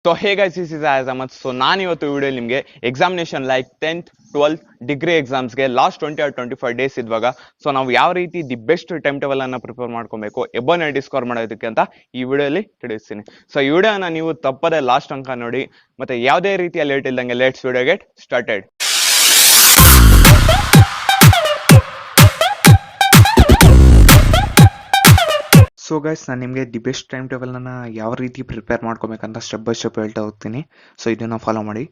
So hey guys, this is Aas Ahmad. So ನಾನು ಇವತ್ತು video ನಿಮಗೆ examination like 10th 12th degree ಎಕ್ಸಾಮ್ಸ್ಗೆ ಲಾಸ್ಟ್ 20 or 25 ಡೇಸ್ ಇದ್ವಾಗ ಸೊ ನಾವು ಯಾವ ರೀತಿ ದಿ ಬೆಸ್ಟ್ ಟೈಮ್ ಟೇಬಲ್ ಅನ್ನ ಪ್ರಿಪೇರ್ ಮಾಡ್ಕೊಬೇಕು, ಎಬೋ 90 ಸ್ಕೋರ್ ಮಾಡೋದಕ್ಕೆ ಅಂತ ಈ ವಿಡಿಯೋಲಿ ತಿಳಿಸ್ತೀನಿ. ಸೊ ಈ ವಿಡಿಯೋನ ನೀವು ತಪ್ಪದೆ ಲಾಸ್ಟ್ ತನಕ ನೋಡಿ, ಮತ್ತೆ ಯಾವುದೇ ರೀತಿಯ ಲೇಟ್ ಇಲ್ದಂಗೆ let's video get started. So guys, ನಾನು ನಿಮಗೆ ದಿ ಬೆಸ್ಟ್ ಟೈಮ್ ಟೇಬಲ್ನ ಯಾವ ರೀತಿ ಪ್ರಿಪೇರ್ ಮಾಡ್ಕೊಬೇಕಂತ ಸ್ಟೆಪ್ ಬೈ ಸ್ಟೆಪ್ ಹೇಳ್ತಾ ಹೋಗ್ತೀನಿ. ಸೊ ಇದನ್ನು ಫಾಲೋ ಮಾಡಿ.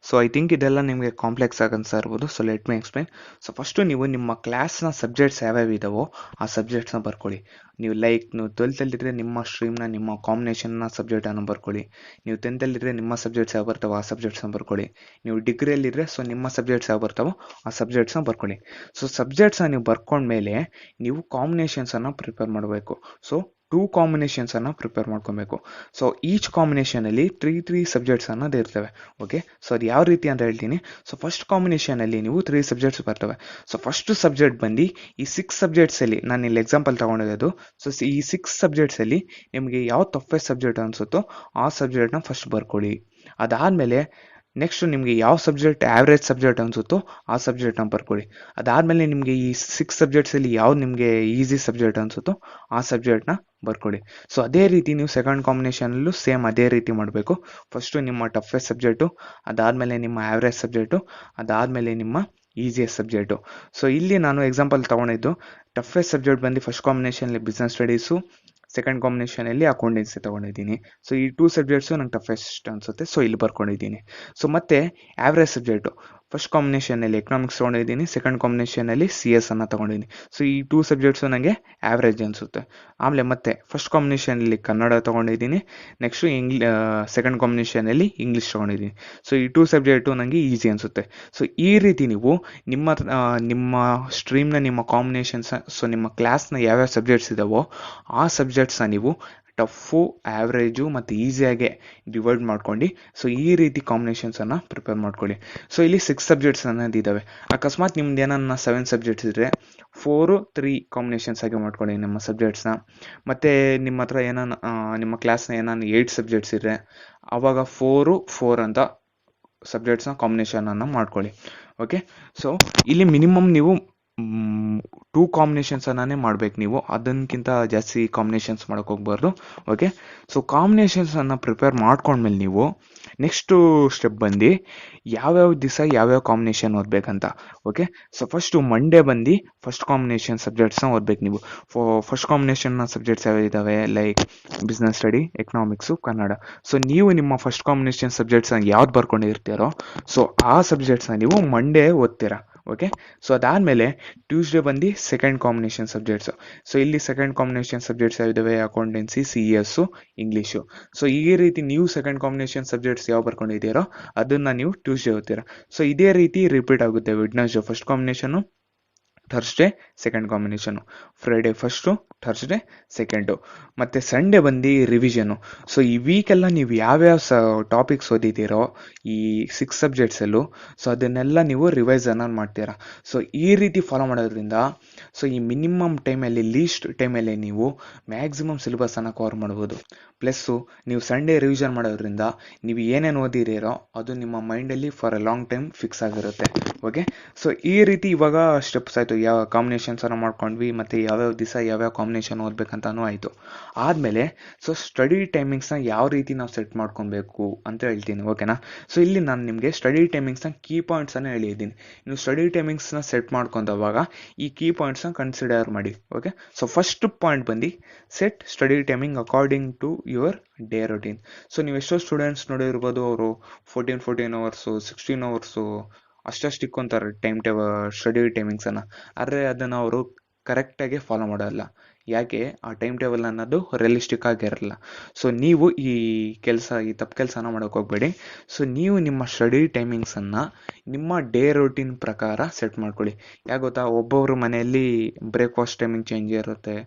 ಸೊ ಐ ಥಿಂಕ್ ಇದೆಲ್ಲ ನಿಮಗೆ ಕಾಂಪ್ಲೆಕ್ಸ್ ಆಗಿ ಅನ್ಸ್ತಾ ಇರ್ಬೋದು. So let me explain. So first ನೀವು ನಿಮ್ಮ ಕ್ಲಾಸ್ನ ಸಬ್ಜೆಕ್ಟ್ಸ್ ಯಾವ್ಯಾವ ಇದಾವೋ ಆ ಸಬ್ಜೆಕ್ಟ್ಸ್ನ ಬರ್ಕೊಳ್ಳಿ. ನೀವು ನೀವು 12th ನಿಮ್ಮ ಸ್ಟ್ರೀಮ್ನ ನಿಮ್ಮ ಕಾಂಬಿನೇಷನ್ನ ಸಬ್ಜೆಕ್ಟನ್ನು ಬರ್ಕೊಳ್ಳಿ. ನೀವು 10th ನಿಮ್ಮ ಸಬ್ಜೆಕ್ಟ್ಸ್ ಯಾವ ಬರ್ತಾವೋ ಆ ಸಬ್ಜೆಕ್ಟ್ಸ್ನ ಬರ್ಕೊಳ್ಳಿ. ನೀವು ಡಿಗ್ರಿಯಲ್ಲಿದ್ದರೆ ಸೊ ನಿಮ್ಮ ಸಬ್ಜೆಕ್ಟ್ಸ್ ಯಾವ ಬರ್ತಾವೋ ಆ ಸಬ್ಜೆಕ್ಟ್ಸ್ನ ಬರ್ಕೊಳ್ಳಿ. ಸೊ ಸಬ್ಜೆಕ್ಟ್ಸ್ನ ನೀವು ಬರ್ಕೊಂಡ್ಮೇಲೆ ನೀವು ಕಾಂಬಿನೇಷನ್ಸನ್ನು ಪ್ರಿಪೇರ್ ಮಾಡಬೇಕು. ಸೊ 2 ಕಾಂಬಿನೇಷನ್ಸನ್ನು ಪ್ರಿಪೇರ್ ಮಾಡ್ಕೊಬೇಕು. ಸೊ ಈಚ್ ಕಾಂಬಿನೇಷನಲ್ಲಿ 3 ಸಬ್ಜೆಕ್ಟ್ಸ್ ಅನ್ನೋದು ಇರ್ತವೆ. ಓಕೆ, ಸೊ ಅದು ಯಾವ ರೀತಿ ಅಂತ ಹೇಳ್ತೀನಿ. ಸೊ ಫಸ್ಟ್ ಕಾಂಬಿನೇಷನಲ್ಲಿ ನೀವು 3 ಸಬ್ಜೆಕ್ಟ್ಸ್ ಬರ್ತವೆ. ಸೊ ಫಸ್ಟ್ ಸಬ್ಜೆಕ್ಟ್ ಬಂದು ಈ 6 ಸಬ್ಜೆಕ್ಟ್ಸಲ್ಲಿ ನಾನು ಇಲ್ಲಿ ಎಕ್ಸಾಂಪಲ್ ತಗೊಂಡಿರೋದು. ಸೊ ಈ 6 ಸಬ್ಜೆಕ್ಟ್ಸಲ್ಲಿ ನಿಮಗೆ ಯಾವ ಟಫೆಸ್ಟ್ ಸಬ್ಜೆಕ್ಟ್ ಅನಿಸುತ್ತೋ ಆ ಸಬ್ಜೆಕ್ಟ್ನ ಫಸ್ಟ್ ಬರ್ಕೊಳ್ಳಿ. ಅದಾದಮೇಲೆ ನೆಕ್ಸ್ಟ್ ನಿಮಗೆ ಯಾವ ಸಬ್ಜೆಕ್ಟ್ ಆವ್ರೇಜ್ ಸಬ್ಜೆಕ್ಟ್ ಅನಿಸುತ್ತೋ ಆ ಸಬ್ಜೆಕ್ಟ್ನ ಬರ್ಕೊಳ್ಳಿ. ಅದಾದಮೇಲೆ ನಿಮಗೆ ಈ 6 ಸಬ್ಜೆಕ್ಟ್ಸಲ್ಲಿ ಯಾವ್ದು ನಿಮಗೆ ಈಸಿ ಸಬ್ಜೆಕ್ಟ್ ಅನಿಸುತ್ತೋ ಆ ಸಬ್ಜೆಕ್ಟ್ನ ಬರ್ಕೊಳ್ಳಿ. ಸೊ ಅದೇ ರೀತಿ ನೀವು ಸೆಕೆಂಡ್ ಕಾಂಬಿನೇಷನಲ್ಲೂ ಸೇಮ್ ಅದೇ ರೀತಿ ಮಾಡಬೇಕು. ಫಸ್ಟು ನಿಮ್ಮ ಟಫೆಸ್ಟ್ ಸಬ್ಜೆಕ್ಟು, ಅದಾದಮೇಲೆ ನಿಮ್ಮ ಆವ್ರೇಜ್ ಸಬ್ಜೆಕ್ಟು, ಅದಾದಮೇಲೆ ನಿಮ್ಮ ಈಸಿಯೆಸ್ಟ್ ಸಬ್ಜೆಕ್ಟು. ಸೊ ಇಲ್ಲಿ ನಾನು ಎಕ್ಸಾಂಪಲ್ ತೊಗೊಂಡಿದ್ದು ಟಫೆಸ್ಟ್ ಸಬ್ಜೆಕ್ಟ್ ಬಂದು ಫಸ್ಟ್ ಕಾಂಬಿನೇಷನಲ್ಲಿ ಬಿಸ್ನೆಸ್ ಸ್ಟಡೀಸು, ಸೆಕೆಂಡ್ ಕಾಂಬಿನೇಷನಲ್ಲಿ ಅಕೌಂಟೆನ್ಸಿ ತೊಗೊಂಡಿದ್ದೀನಿ. ಸೊ ಈ 2 ಸಬ್ಜೆಕ್ಟ್ಸು ನಂಗೆ ಟಫೆಸ್ಟ್ ಅನಿಸುತ್ತೆ. ಸೊ ಇಲ್ಲಿ ಬರ್ಕೊಂಡಿದ್ದೀನಿ. ಸೊ ಮತ್ತೆ ಆವ್ರೇಜ್ ಸಬ್ಜೆಕ್ಟು ಫಸ್ಟ್ ಕಾಂಬಿನೇಷನಲ್ಲಿ ಎಕನಾಮಿಕ್ಸ್ ತೊಗೊಂಡಿದ್ದೀನಿ, ಸೆಕೆಂಡ್ ಕಾಂಬಿನೇಷನಲ್ಲಿ CS ಅನ್ನು ತೊಗೊಂಡಿದ್ದೀನಿ. ಸೊ ಈ 2 ಸಬ್ಜೆಕ್ಟ್ಸು ನನಗೆ ಆವ್ರೇಜ್ ಅನಿಸುತ್ತೆ. ಆಮೇಲೆ ಮತ್ತೆ ಫಸ್ಟ್ ಕಾಂಬಿನೇಷನಲ್ಲಿ ಕನ್ನಡ ತೊಗೊಂಡಿದ್ದೀನಿ, ನೆಕ್ಸ್ಟು ಸೆಕೆಂಡ್ ಕಾಂಬಿನೇಷನಲ್ಲಿ ಇಂಗ್ಲೀಷ್ ತೊಗೊಂಡಿದ್ದೀನಿ. ಸೊ ಈ 2 ಸಬ್ಜೆಕ್ಟು ನನಗೆ ಈಸಿ ಅನಿಸುತ್ತೆ. ಸೊ ಈ ರೀತಿ ನೀವು ನಿಮ್ಮ ಸ್ಟ್ರೀಮ್ನ ನಿಮ್ಮ ಕಾಂಬಿನೇಷನ್ಸ್, ಸೊ ನಿಮ್ಮ ಕ್ಲಾಸ್ನ ಯಾವ್ಯಾವ ಸಬ್ಜೆಕ್ಟ್ಸ್ ಇದಾವೋ ಆ ಸಬ್ಜೆಕ್ಟ್ಸ್ನ ನೀವು ಟಫು, ಆವ್ರೇಜು ಮತ್ತು ಈಸಿಯಾಗೆ ಡಿವೈಡ್ ಮಾಡ್ಕೊಂಡು ಸೊ ಈ ರೀತಿ ಕಾಂಬಿನೇಷನ್ಸನ್ನು ಪ್ರಿಪೇರ್ ಮಾಡ್ಕೊಳ್ಳಿ. ಸೊ ಇಲ್ಲಿ 6 ಸಬ್ಜೆಕ್ಟ್ಸ್ ಅನ್ನೋದು ಇದ್ದಾವೆ. ಅಕಸ್ಮಾತ್ ನಿಮ್ದು ಏನನ್ನ 7 ಸಬ್ಜೆಕ್ಟ್ಸ್ ಇದ್ದರೆ 4-3 ಕಾಂಬಿನೇಷನ್ಸ್ ಆಗಿ ಮಾಡ್ಕೊಳ್ಳಿ ನಿಮ್ಮ ಸಬ್ಜೆಕ್ಟ್ಸ್ನ. ಮತ್ತು ನಿಮ್ಮ ಹತ್ರ ನಿಮ್ಮ ಕ್ಲಾಸ್ನ 8 ಸಬ್ಜೆಕ್ಟ್ಸ್ ಇದ್ದರೆ ಆವಾಗ 4 ಅಂತ ಸಬ್ಜೆಕ್ಟ್ಸ್ನ ಕಾಂಬಿನೇಷನನ್ನು ಮಾಡ್ಕೊಳ್ಳಿ. ಓಕೆ, ಸೊ ಇಲ್ಲಿ ಮಿನಿಮಮ್ ನೀವು 2 ಕಾಂಬಿನೇಷನ್ಸನ್ನೇ ಮಾಡ್ಬೇಕು. ನೀವು ಅದಕ್ಕಿಂತ ಜಾಸ್ತಿ ಕಾಂಬಿನೇಷನ್ಸ್ ಮಾಡೋಕೆ ಹೋಗ್ಬಾರ್ದು. ಓಕೆ, ಸೊ ಕಾಂಬಿನೇಷನ್ಸನ್ನು ಪ್ರಿಪೇರ್ ಮಾಡ್ಕೊಂಡ್ಮೇಲೆ ನೀವು ನೆಕ್ಸ್ಟು ಸ್ಟೆಪ್ ಬಂದು ಯಾವ್ಯಾವ ದಿವಸ ಯಾವ್ಯಾವ ಕಾಂಬಿನೇಷನ್ ಓದಬೇಕಂತ. ಓಕೆ, ಸೊ ಫಸ್ಟು ಮಂಡೇ ಬಂದು ಫಸ್ಟ್ ಕಾಂಬಿನೇಷನ್ ಸಬ್ಜೆಕ್ಟ್ಸ್ನ ಓದಬೇಕು ನೀವು. ಫಸ್ಟ್ ಕಾಂಬಿನೇಷನ್ನ ಸಬ್ಜೆಕ್ಟ್ಸ್ ಯಾವ್ಯಾವಿದ್ದಾವೆ like business study, economics, Kannada. So ನೀವು ನಿಮ್ಮ ಫಸ್ಟ್ ಕಾಂಬಿನೇಷನ್ ಸಬ್ಜೆಕ್ಟ್ಸ್ನ ಯಾವ್ದು ಬರ್ಕೊಂಡಿರ್ತೀರೋ ಸೊ ಆ ಸಬ್ಜೆಕ್ಟ್ಸ್ನ ನೀವು ಮಂಡೇ ಓದ್ತೀರಾ. ಓಕೆ, ಸೊ ಅದಾದಮೇಲೆ ಟ್ಯೂಸ್ಡೇ ಬಂದು ಸೆಕೆಂಡ್ ಕಾಂಬಿನೇಷನ್ ಸಬ್ಜೆಕ್ಟ್ಸು. ಸೊ ಇಲ್ಲಿ ಸೆಕೆಂಡ್ ಕಾಂಬಿನೇಷನ್ ಸಬ್ಜೆಕ್ಟ್ಸ್ ಯಾವಿದ್ದಾವೆ ಅಕೌಂಟೆನ್ಸಿ, CS, ಇಂಗ್ಲೀಷು. ಸೊ ಈ ರೀತಿ ನೀವು ಸೆಕೆಂಡ್ ಕಾಂಬಿನೇಷನ್ ಸಬ್ಜೆಕ್ಟ್ಸ್ ಯಾವ ಬರ್ಕೊಂಡಿದ್ದೀರೋ ಅದನ್ನು ನೀವು ಟ್ಯೂಸ್ಡೇ ಓದ್ತೀರಾ. ಸೊ ಇದೇ ರೀತಿ ರಿಪೀಟ್ ಆಗುತ್ತೆ. Wednesday first combination, Thursday second combination, Friday first, Thursday second, ಮತ್ತು ಸಂಡೇ ಬಂದು ರಿವಿಷನು. ಸೊ ಈ ವೀಕೆಲ್ಲ ನೀವು ಯಾವ್ಯಾವ ಟಾಪಿಕ್ಸ್ ಓದಿದ್ದೀರೋ ಈ 6 ಸಬ್ಜೆಕ್ಟ್ಸಲ್ಲೂ ಸೊ ಅದನ್ನೆಲ್ಲ ನೀವು ರಿವೈಸನ್ನು ಮಾಡ್ತೀರಾ. ಸೊ ಈ ರೀತಿ ಫಾಲೋ ಮಾಡೋದ್ರಿಂದ ಸೊ ಈ ಮಿನಿಮಮ್ ಟೈಮಲ್ಲಿ, ಲೀಸ್ಟ್ ಟೈಮಲ್ಲಿ ನೀವು ಮ್ಯಾಕ್ಸಿಮಮ್ ಸಿಲೆಬಸನ್ನು ಕವರ್ ಮಾಡ್ಬೋದು. ಪ್ಲಸ್ಸು ನೀವು ಸಂಡೇ ರಿವಿಷನ್ ಮಾಡೋದ್ರಿಂದ ನೀವು ಏನೇನು ಓದಿದ್ದೀರೋ ಅದು ನಿಮ್ಮ ಮೈಂಡಲ್ಲಿ for A long time fix ಆಗಿರುತ್ತೆ. ಓಕೆ, ಸೊ ಈ ರೀತಿ ಇವಾಗ ಸ್ಟೆಪ್ಸ್ ಆಯಿತು. ಯಾವ ಕಾಂಬಿನೇಷನ್ಸನ್ನು ಮಾಡ್ಕೊಂಡ್ವಿ ಮತ್ತು ಯಾವ್ಯಾವ ದಿವಸ ಯಾವ್ಯಾವ ಕಾಂಬಿನೇಷನ್ ಓದಬೇಕಂತನೂ ಆಯಿತು. ಆದಮೇಲೆ ಸೊ ಸ್ಟಡಿ ಟೈಮಿಂಗ್ಸ್ನ ಯಾವ ರೀತಿ ನಾವು ಸೆಟ್ ಮಾಡ್ಕೊಬೇಕು ಅಂತ ಹೇಳ್ತೀನಿ. ಓಕೆನಾ, ಸೊ ಇಲ್ಲಿ ನಾನು ನಿಮಗೆ ಸ್ಟಡಿ ಟೈಮಿಂಗ್ಸ್ನ ಕೀ ಪಾಯಿಂಟ್ಸನ್ನು ಹೇಳಿದ್ದೀನಿ. ನೀವು ಸ್ಟಡಿ ಟೈಮಿಂಗ್ಸ್ನ ಸೆಟ್ ಮಾಡ್ಕೊಂಡವಾಗ ಈ ಕೀ ಪಾಯಿಂಟ್ಸ್ನ ಕನ್ಸಿಡರ್ ಮಾಡಿ. ಓಕೆ, ಸೊ ಫಸ್ಟ್ ಪಾಯಿಂಟ್ ಬಂದು set study timing according to your day routine. So ನೀವು ಎಷ್ಟೋ ಸ್ಟೂಡೆಂಟ್ಸ್ ನೋಡಿರ್ಬೋದು, ಅವರು 14 ಅವರ್ಸು 16 ಅವರ್ಸು ಅಷ್ಟಷ್ಟು ಇಕ್ಕೊಂತಾರೆ ಸ್ಟಡಿ ಟೈಮಿಂಗ್ಸನ್ನು. ಆದರೆ ಅದನ್ನು ಅವರು ಕರೆಕ್ಟಾಗಿ ಫಾಲೋ ಮಾಡೋಲ್ಲ. ಯಾಕೆ? ಆ ಟೈಮ್ ಟೇಬಲ್ ಅನ್ನೋದು ರಿಯಲಿಸ್ಟಿಕ್ ಆಗಿರಲ್ಲ. ಸೊ ನೀವು ಈ ತಪ್ಪು ಕೆಲಸನ ಮಾಡೋಕೆ ಹೋಗಬೇಡಿ. ಸೊ ನೀವು ನಿಮ್ಮ ಸ್ಟಡಿ ಟೈಮಿಂಗ್ಸನ್ನು ನಿಮ್ಮ ಡೇ ರೂಟೀನ್ ಪ್ರಕಾರ ಸೆಟ್ ಮಾಡ್ಕೊಳ್ಳಿ. ಯಾಕೆ ಗೊತ್ತಾ, ಒಬ್ಬೊಬ್ಬರ ಮನೆಯಲ್ಲಿ ಬ್ರೇಕ್ಫಾಸ್ಟ್ ಟೈಮಿಂಗ್ ಚೇಂಜ್ ಇರುತ್ತೆ,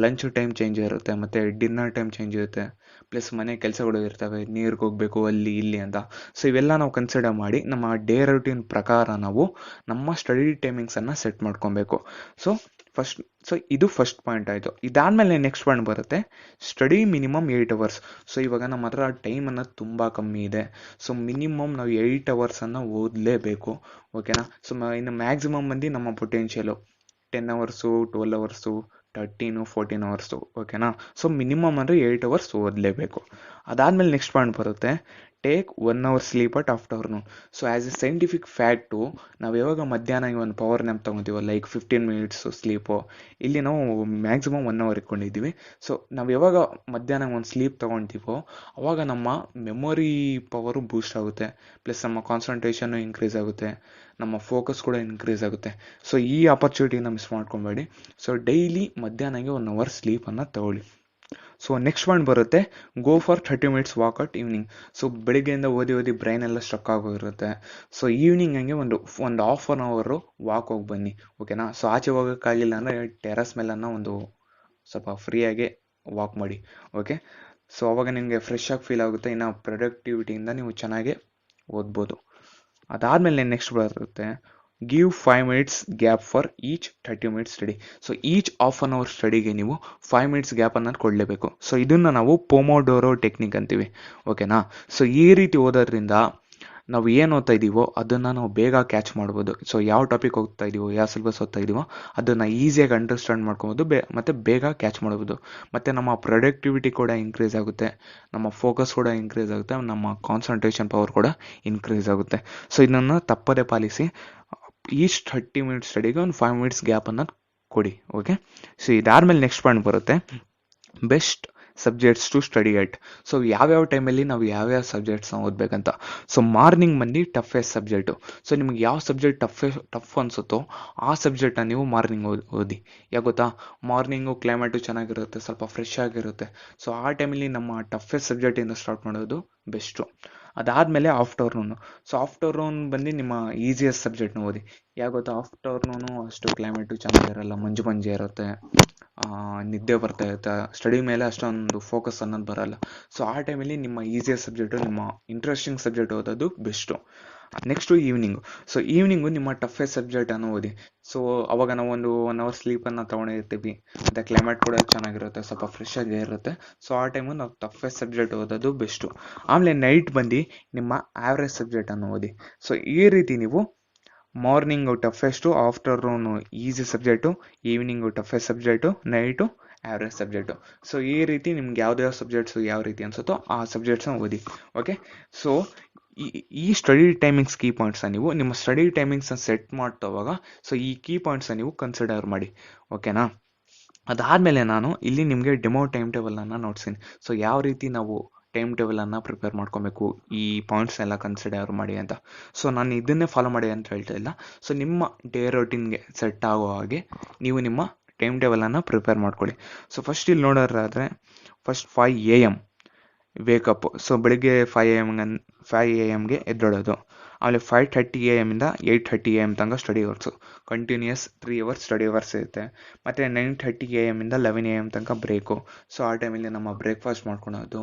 ಲಂಚ್ ಟೈಮ್ ಚೇಂಜ್ ಇರುತ್ತೆ, ಮತ್ತು ಡಿನ್ನರ್ ಟೈಮ್ ಚೇಂಜ್ ಇರುತ್ತೆ, ಪ್ಲಸ್ ಮನೆ ಕೆಲಸಗಳು ಇರ್ತವೆ, ನೀರಿಗೆ ಹೋಗಬೇಕು ಅಲ್ಲಿ ಇಲ್ಲಿ ಅಂತ. ಸೊ ಇವೆಲ್ಲ ನಾವು ಕನ್ಸಿಡರ್ ಮಾಡಿ ನಮ್ಮ ಡೇ ರೂಟೀನ್ ಪ್ರಕಾರ ನಾವು ನಮ್ಮ ಸ್ಟಡಿ ಟೈಮಿಂಗ್ಸನ್ನು ಸೆಟ್ ಮಾಡ್ಕೊಬೇಕು. So first. ಸೊ ಇದು ಫಸ್ಟ್ ಪಾಯಿಂಟ್ ಆಯಿತು. ಇದಾದಮೇಲೆ ನೆಕ್ಸ್ಟ್ ಪಾಯಿಂಟ್ ಬರುತ್ತೆ ಸ್ಟಡಿ ಮಿನಿಮಮ್ 8 ಅವರ್ಸ್. ಸೊ ಇವಾಗ ನಮ್ಮ ಹತ್ರ ಟೈಮ್ ಅನ್ನೋದು ತುಂಬ ಕಮ್ಮಿ ಇದೆ. ಸೊ ಮಿನಿಮಮ್ ನಾವು 8 ಅವರ್ಸನ್ನು ಓದಲೇಬೇಕು. ಓಕೆನಾ. ಸೊ ಇನ್ನು ಮ್ಯಾಕ್ಸಿಮಮ್ ಬಂದು ನಮ್ಮ ಪೊಟೆನ್ಷಿಯಲು 10 ಅವರ್ಸು, 12 ಅವರ್ಸು, 13, 14 ಅವರ್ಸು. ಓಕೆನಾ. ಸೊ ಮಿನಿಮಮ್ ಅಂದರೆ 8 ಅವರ್ಸ್ ಓದಲೇಬೇಕು. ಅದಾದಮೇಲೆ ನೆಕ್ಸ್ಟ್ ಪಾಯಿಂಟ್ ಬರುತ್ತೆ take 1 hour sleep at afternoon. So as a scientific fact, ನಾವು ಯಾವಾಗ ಮಧ್ಯಾಹ್ನ ಒಂದು ಪವರ್ ನ್ಯಾಪ್ ತೊಗೊತೀವೋ, ಲೈಕ್ 15 ಮಿನಿಟ್ಸು ಸ್ಲೀಪು, ಇಲ್ಲಿ ನಾವು ಮ್ಯಾಕ್ಸಿಮಮ್ 1 ಅವರ್ ಇಟ್ಕೊಂಡಿದ್ದೀವಿ. ಸೊ ನಾವು ಯಾವಾಗ ಮಧ್ಯಾಹ್ನ ಒಂದು ಸ್ಲೀಪ್ ತೊಗೊತೀವೋ ಅವಾಗ ನಮ್ಮ ಮೆಮೊರಿ ಪವರು ಬೂಸ್ಟ್ ಆಗುತ್ತೆ, ಪ್ಲಸ್ ನಮ್ಮ ಕಾನ್ಸಂಟ್ರೇಷನ್ನು ಇನ್ಕ್ರೀಸ್ ಆಗುತ್ತೆ, ನಮ್ಮ ಫೋಕಸ್ ಕೂಡ ಇನ್ಕ್ರೀಸ್ ಆಗುತ್ತೆ. ಸೊ ಈ ಆಪರ್ಚುನಿಟಿನ ಮಿಸ್ ಮಾಡ್ಕೊಬೇಡಿ. ಸೊ ಡೈಲಿ ಮಧ್ಯಾಹ್ನಗೆ 1 ಅವರ್ ಸ್ಲೀಪನ್ನು ತಗೊಳ್ಳಿ. ಸೊ ನೆಕ್ಸ್ಟ್ ಪಾಯಿಂಟ್ ಬರುತ್ತೆ go for 30 minutes walk out evening. So ಬೆಳಿಗ್ಗೆಯಿಂದ ಓದಿ ಬ್ರೈನ್ ಎಲ್ಲ ಸ್ಟ್ರಕ್ ಆಗೋಗಿರುತ್ತೆ. ಸೊ ಈವ್ನಿಂಗ್ ಹಂಗೆ ಒಂದು ಹಾಫ್ ಆನ್ ಅವರು ವಾಕ್ ಹೋಗಿ ಬನ್ನಿ. ಓಕೆನಾ. ಸೊ ಆಚೆ ಹೋಗೋಕ್ಕಾಗಿಲ್ಲ ಅಂದರೆ ಟೆರಸ್ ಮೇಲನ್ನ ಒಂದು ಸ್ವಲ್ಪ ಫ್ರೀಯಾಗಿ ವಾಕ್ ಮಾಡಿ. ಓಕೆ. ಸೊ ಅವಾಗ ನಿಮಗೆ ಫ್ರೆಶ್ ಆಗಿ ಫೀಲ್ ಆಗುತ್ತೆ, ಇನ್ನು ಪ್ರೊಡಕ್ಟಿವಿಟಿಯಿಂದ ನೀವು ಚೆನ್ನಾಗಿ ಓದ್ಬೋದು. ಅದಾದಮೇಲೆ ನೆಕ್ಸ್ಟ್ ಬರುತ್ತೆ give 5 minutes gap for each 30 minutes study. So each half an hour ಸ್ಟಡಿಗೆ ನೀವು 5 ಮಿನಿಟ್ಸ್ ಗ್ಯಾಪ್ ಅನ್ನೋದು ಕೊಡಲೇಬೇಕು. ಸೊ ಇದನ್ನು ನಾವು ಪೊಮೊಡೋರೋ ಟೆಕ್ನಿಕ್ ಅಂತೀವಿ. ಓಕೆನಾ. ಸೊ ಈ ರೀತಿ ಓದೋದ್ರಿಂದ ನಾವು ಏನು ಓದ್ತಾ ಇದ್ದೀವೋ ಅದನ್ನು ನಾವು ಬೇಗ ಕ್ಯಾಚ್ ಮಾಡ್ಬೋದು. ಸೊ ಯಾವ ಟಾಪಿಕ್ ಓದ್ತಾ ಇದೀವೋ, ಯಾವ ಸಿಲೆಬಸ್ ಓದ್ತಾ ಇದೀವೋ ಅದನ್ನು ಈಸಿಯಾಗಿ ಅಂಡರ್ಸ್ಟ್ಯಾಂಡ್ ಮಾಡ್ಕೊಬೋದು, ಮತ್ತು ಬೇಗ ಕ್ಯಾಚ್ ಮಾಡ್ಬೋದು. ಮತ್ತು ನಮ್ಮ ಪ್ರೊಡಕ್ಟಿವಿಟಿ ಕೂಡ ಇನ್ಕ್ರೀಸ್ ಆಗುತ್ತೆ, ನಮ್ಮ ಫೋಕಸ್ ಕೂಡ ಇನ್ಕ್ರೀಸ್ ಆಗುತ್ತೆ, ನಮ್ಮ ಕಾನ್ಸಂಟ್ರೇಷನ್ ಪವರ್ ಕೂಡ ಇನ್ಕ್ರೀಸ್ ಆಗುತ್ತೆ. ಸೊ ಇದನ್ನು ತಪ್ಪದೇ ಪಾಲಿಸಿ. ಈಚ್ 30 ಮಿನಿಟ್ಸ್ ಸ್ಟಡಿಗೆ ಒಂದು 5 ಮಿನಿಟ್ಸ್ ಗ್ಯಾಪ್ ಅನ್ನೋದು ಕೊಡಿ. ಓಕೆ. ಸೊ ಇದಾದ್ಮೇಲೆ ನೆಕ್ಸ್ಟ್ ಪಾಯಿಂಟ್ ಬರುತ್ತೆ best subjects to study at. So ಯಾವ್ಯಾವ ಟೈಮಲ್ಲಿ ನಾವು ಯಾವ್ಯಾವ ಸಬ್ಜೆಕ್ಟ್ಸ್ನ ಓದಬೇಕಂತ. ಸೊ ಮಾರ್ನಿಂಗ್ ಬಂದು ಟಫೆಸ್ಟ್ ಸಬ್ಜೆಕ್ಟು. ಸೊ ನಿಮ್ಗೆ ಯಾವ ಸಬ್ಜೆಕ್ಟ್ ಟಫ್ ಅನಿಸುತ್ತೋ ಆ ಸಬ್ಜೆಕ್ಟನ್ನ ನೀವು ಮಾರ್ನಿಂಗ್ ಓದಿ. ಯಾಕೆ ಗೊತ್ತಾ, ಮಾರ್ನಿಂಗು ಕ್ಲೈಮೇಟು ಚೆನ್ನಾಗಿರುತ್ತೆ, ಸ್ವಲ್ಪ ಫ್ರೆಶ್ ಆಗಿರುತ್ತೆ. ಸೊ ಆ ಟೈಮಲ್ಲಿ ನಮ್ಮ ಟಫೆಸ್ಟ್ ಸಬ್ಜೆಕ್ಟಿಂದ ಸ್ಟಾರ್ಟ್ ಮಾಡೋದು ಬೆಸ್ಟು. ಅದಾದಮೇಲೆ ಆಫ್ಟರ್ನೂನು. ಸೊ ಆಫ್ಟರ್ನೂನ್ ಬಂದು ನಿಮ್ಮ ಈಸಿಯೆಸ್ಟ್ ಸಬ್ಜೆಕ್ಟ್ನ ಓದಿ. ಯಾಕೆ ಗೊತ್ತಾ, ಆಫ್ಟರ್ನೂನು ಅಷ್ಟು ಕ್ಲೈಮೇಟು ಚೆನ್ನಾಗಿರಲ್ಲ, ಮಂಜು ಇರುತ್ತೆ, ನಿದ್ದೆ ಬರ್ತಾ ಇರುತ್ತೆ, ಸ್ಟಡಿ ಮೇಲೆ ಅಷ್ಟೊಂದು ಫೋಕಸ್ ಅನ್ನೋದು ಬರಲ್ಲ. ಸೊ ಆ ಟೈಮಲ್ಲಿ ನಿಮ್ಮ ಈಸಿಯೆಸ್ಟ್ ಸಬ್ಜೆಕ್ಟು, ನಿಮ್ಮ ಇಂಟ್ರೆಸ್ಟಿಂಗ್ ಸಬ್ಜೆಕ್ಟ್ ಓದೋದು best. Next evening. So evening ನಿಮ್ಮ ಟಫೆಸ್ಟ್ ಸಬ್ಜೆಕ್ಟನ್ನು ಓದಿ. ಸೊ ಅವಾಗ ನಾವು 1 ಅವರ್ ಸ್ಲೀಪನ್ನು ತೊಗೊಂಡಿರ್ತೀವಿ, ಮತ್ತು ಕ್ಲೈಮೇಟ್ ಕೂಡ ಚೆನ್ನಾಗಿರುತ್ತೆ, ಸ್ವಲ್ಪ ಫ್ರೆಶ್ ಆಗಿ ಇರುತ್ತೆ. ಸೊ ಆ ಟೈಮು ನಾವು ಟಫೆಸ್ಟ್ ಸಬ್ಜೆಕ್ಟ್ ಓದೋದು ಬೆಸ್ಟು. ಆಮೇಲೆ ನೈಟ್ ಬಂದು ನಿಮ್ಮ ಆವ್ರೇಜ್ ಸಬ್ಜೆಕ್ಟನ್ನು ಓದಿ. ಸೊ ಈ ರೀತಿ ನೀವು morning toughest, afternoon easy subject, evening toughest subject, night average subject. So ಈ ರೀತಿ ನಿಮ್ಗೆ ಯಾವ್ದಾವ ಸಬ್ಜೆಕ್ಟ್ಸು ಯಾವ ರೀತಿ ಅನ್ಸುತ್ತೋ ಆ ಸಬ್ಜೆಕ್ಟ್ಸ್ನ ಓದಿ. ಓಕೆ. ಸೊ ಈ ಸ್ಟಡಿ ಟೈಮಿಂಗ್ಸ್ ಕೀ ಪಾಯಿಂಟ್ಸ್ನ ನೀವು ನಿಮ್ಮ ಸ್ಟಡಿ ಟೈಮಿಂಗ್ಸ್ನ ಸೆಟ್ ಮಾಡ್ತವಾಗ ಸೊ ಈ ಕೀ ಪಾಯಿಂಟ್ಸ್ನ ನೀವು ಕನ್ಸಿಡರ್ ಮಾಡಿ. ಓಕೆನಾ. ಅದಾದಮೇಲೆ ನಾನು ಇಲ್ಲಿ ನಿಮಗೆ ಡೆಮೋ ಟೈಮ್ ಟೇಬಲನ್ನು ನೋಡ್ತೀನಿ. ಸೊ ಯಾವ ರೀತಿ ನಾವು ಟೈಮ್ ಟೇಬಲನ್ನು ಪ್ರಿಪೇರ್ ಮಾಡ್ಕೊಬೇಕು, ಈ ಪಾಯಿಂಟ್ಸ್ ಎಲ್ಲ ಕನ್ಸಿಡರ್ ಮಾಡಿ ಅಂತ. ಸೊ ನಾನು ಇದನ್ನೇ ಫಾಲೋ ಮಾಡಿ ಅಂತ ಹೇಳ್ತಾ ಇಲ್ಲ. ಸೊ ನಿಮ್ಮ ಡೇ ರೊಟೀನ್ಗೆ ಸೆಟ್ ಆಗೋ ಹಾಗೆ ನೀವು ನಿಮ್ಮ ಟೈಮ್ ಟೇಬಲನ್ನು ಪ್ರಿಪೇರ್ ಮಾಡ್ಕೊಳ್ಳಿ. ಸೊ ಫಸ್ಟ್ ಇಲ್ಲಿ ನೋಡೋದಾದರೆ ಫಸ್ಟ್ 5 AM ವೇಕಪ್. ಸೊ ಬೆಳಿಗ್ಗೆ 5 AM ಎದ್ದೊಳೋದು. ಆಮೇಲೆ 5:30 AM ಇಂದ 8:30 AM ತನಕ study hours, continuous 3 hours study hours ಇರುತ್ತೆ. ಮತ್ತು 9:30 AM ಇಂದ 11 AM ತನಕ ಬ್ರೇಕು. ಸೊ ಆ ಟೈಮಲ್ಲಿ ನಮ್ಮ ಬ್ರೇಕ್ಫಾಸ್ಟ್ ಮಾಡ್ಕೊಳೋದು,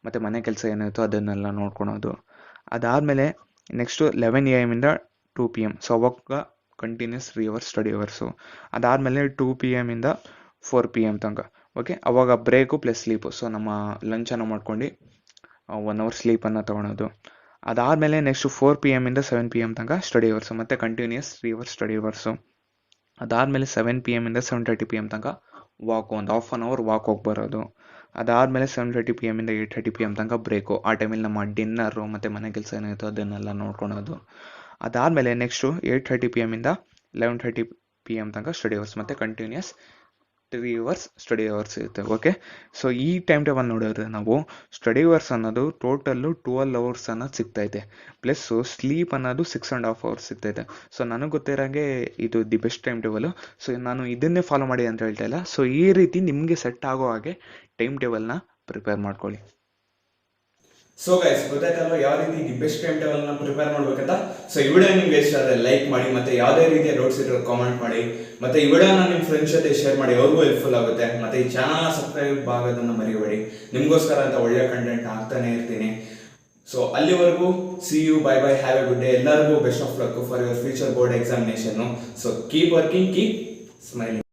ಮತ್ತು ಮನೆ ಕೆಲಸ ಏನಿರುತ್ತೋ ಅದನ್ನೆಲ್ಲ ನೋಡ್ಕೊಳೋದು. ಅದಾದಮೇಲೆ ನೆಕ್ಸ್ಟು 11 AM ಇಂದ 2 PM. ಸೊ ಅವಾಗ ಕಂಟಿನ್ಯೂಸ್ 3 ಅವರ್ಸ್ ಸ್ಟಡಿ ಅವರ್ಸು. ಅದಾದಮೇಲೆ 2 PM ಇಂದ 4 PM ತನಕ. ಓಕೆ. ಅವಾಗ ಬ್ರೇಕು ಪ್ಲಸ್ ಸ್ಲೀಪು. ಸೊ ನಮ್ಮ ಲಂಚನ್ನು ಮಾಡ್ಕೊಂಡು 1 ಅವರ್ ಸ್ಲೀಪನ್ನು ತೊಗೊಳೋದು. ಅದಾದಮೇಲೆ ನೆಕ್ಸ್ಟು 4 PM ಇಂದ 7 PM ತನಕ ಸ್ಟಡಿ ಅವರ್ಸು, ಮತ್ತು ಕಂಟಿನ್ಯೂಯಸ್ 3 ಅವರ್ಸ್ ಸ್ಟಡಿ ಅವರ್ಸು. ಅದಾದಮೇಲೆ 7 PM ಇಂದ 7:30 PM ತನಕ ವಾಕು, ಒಂದು ಹಾಫ್ ಆನ್ ಅವರ್ ವಾಕ್ ಹೋಗಿ ಬರೋದು. ಅದಾದಮೇಲೆ 7:30 PM ಇಂದ 8:30 PM ತನಕ ಬ್ರೇಕು. ಆ ಟೈಮಲ್ಲಿ ನಮ್ಮ ಡಿನ್ನರು ಮತ್ತು ಮನೆ ಕೆಲಸ ಏನಿರುತ್ತೋ ಅದನ್ನೆಲ್ಲ ನೋಡ್ಕೊಳೋದು. ಅದಾದಮೇಲೆ ನೆಕ್ಸ್ಟು 8:30 PM ಇಂದ 11:30 PM ತನಕ ಸ್ಟಡಿ ಅವರ್ಸ್, ಮತ್ತು ಕಂಟಿನ್ಯೂಯಸ್ 3 ಅವರ್ಸ್ ಸ್ಟಡಿ ಅವರ್ಸ್ ಇರುತ್ತೆ. ಓಕೆ. ಸೊ ಈ ಟೈಮ್ ಟೇಬಲ್ ನೋಡಿದ್ರೆ ನಾವು ಸ್ಟಡಿ ಅವರ್ಸ್ ಅನ್ನೋದು ಟೋಟಲ್ಲು 12 ಅವರ್ಸ್ ಅನ್ನೋದು ಸಿಗ್ತೈತೆ, ಪ್ಲಸ್ಸು ಸ್ಲೀಪ್ ಅನ್ನೋದು 6.5 ಅವರ್ಸ್ ಸಿಗ್ತೈತೆ. ಸೊ ನನಗೆ ಗೊತ್ತಿರೋಂಗೆ ಇದು the best time table. So ನಾನು ಇದನ್ನೇ ಫಾಲೋ ಮಾಡಿ ಅಂತ ಹೇಳ್ತಾ ಇಲ್ಲ. ಸೊ ಈ ರೀತಿ ನಿಮಗೆ ಸೆಟ್ ಆಗೋ ಹಾಗೆ ಟೈಮ್ ಟೇಬಲ್ನ ಪ್ರಿಪೇರ್ ಮಾಡ್ಕೊಳ್ಳಿ. ಸೊ ಗೈಸ್, ಗೊತ್ತಾಯ್ತಲ್ವ ಯಾವ ರೀತಿ ದಿ ಬೆಸ್ಟ್ ಟೈಮ್ ಟೇಬಲ್ ನ ಪ್ರಿಪೇರ್ ಮಾಡ್ಬೇಕಂತ. ಸೊ ಈ ವಿಡಿಯೋ ನಿಮ್ಗೆ ಇಷ್ಟ ಆದರೆ ಲೈಕ್ ಮಾಡಿ, ಮತ್ತೆ ಯಾವುದೇ ರೀತಿಯ ಡೌಟ್ಸ್ ಇದ್ರೆ ಕಾಮೆಂಟ್ ಮಾಡಿ, ಮತ್ತೆ ಈ ವಿಡಿಯೋನ ನಿಮ್ಮ ಫ್ರೆಂಡ್ಸ್ ಜೊತೆ ಶೇರ್ ಮಾಡಿ, ಅವ್ರಿಗೂ ಹೆಲ್ಪ್ಫುಲ್ ಆಗುತ್ತೆ. ಮತ್ತೆ ಈ ಚಾನಲ್ನ ಸಬ್ಸ್ಕ್ರೈಬ್ ಆಗೋದನ್ನ ಮರಿಬೇಡಿ. ನಿಮಗೋಸ್ಕರ ಅಂತ ಒಳ್ಳೆ ಕಂಟೆಂಟ್ ಹಾಕ್ತಾನೆ ಇರ್ತೀನಿ. ಸೊ ಅಲ್ಲಿವರೆಗೂ see you, bye bye, have a good day. ಎಲ್ಲರಿಗೂ best of luck for your future board examination. So keep working, keep smiling.